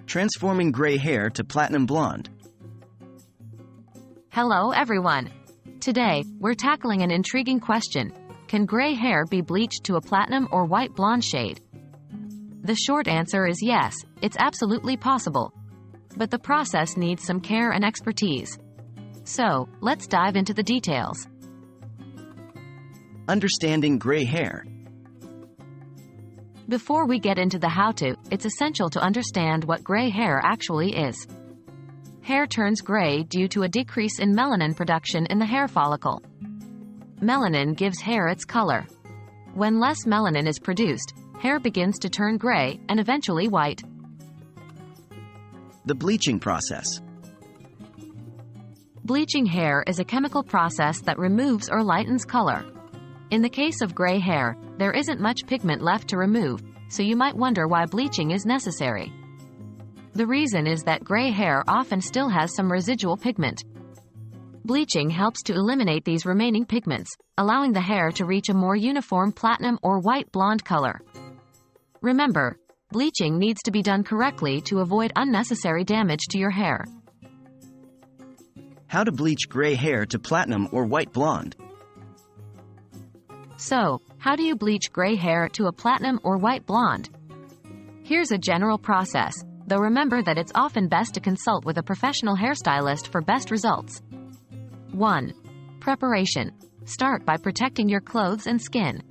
Transforming gray hair to platinum blonde. Hello everyone. Today, we're tackling an intriguing question. Can gray hair be bleached to a platinum or white blonde shade? The short answer is yes, it's absolutely possible. But the process needs some care and expertise. So, let's dive into the details. Understanding gray hair. Before we get into the how-to, it's essential to understand what gray hair actually is. Hair turns gray due to a decrease in melanin production in the hair follicle. Melanin gives hair its color. When less melanin is produced, hair begins to turn gray and eventually white. The bleaching process. Bleaching hair is a chemical process that removes or lightens color. In the case of gray hair, there isn't much pigment left to remove, so you might wonder why bleaching is necessary. The reason is that gray hair often still has some residual pigment. Bleaching helps to eliminate these remaining pigments, allowing the hair to reach a more uniform platinum or white blonde color. Remember, bleaching needs to be done correctly to avoid unnecessary damage to your hair. How to bleach gray hair to platinum or white blonde. So, how do you bleach gray hair to a platinum or white blonde? Here's a general process, though remember that it's often best to consult with a professional hairstylist for best results. 1. Preparation. Start by protecting your clothes and skin.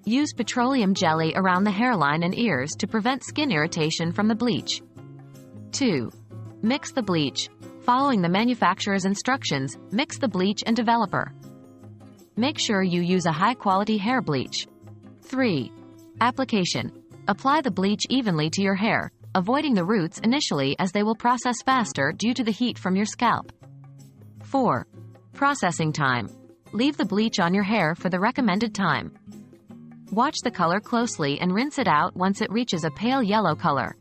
Use petroleum jelly around the hairline and ears to prevent skin irritation from the bleach. 2. Mix the bleach. Following the manufacturer's instructions, mix the bleach and developer. Make sure you use a high-quality hair bleach. 3. Application. Apply the bleach evenly to your hair, avoiding the roots initially as they will process faster due to the heat from your scalp. 4. Processing time. Leave the bleach on your hair for the recommended time. Watch the color closely and rinse it out once it reaches a pale yellow color.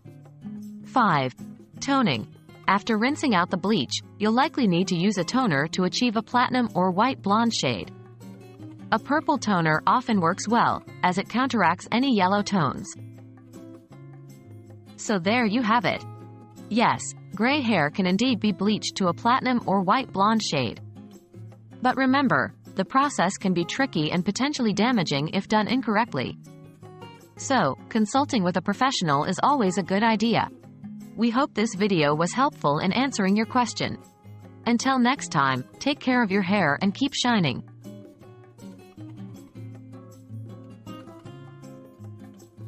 5. Toning. After rinsing out the bleach, you'll likely need to use a toner to achieve a platinum or white blonde shade. A purple toner often works well, as it counteracts any yellow tones. So there you have it. Yes, gray hair can indeed be bleached to a platinum or white blonde shade. But remember, the process can be tricky and potentially damaging if done incorrectly. So, consulting with a professional is always a good idea. We hope this video was helpful in answering your question. Until next time, take care of your hair and keep shining.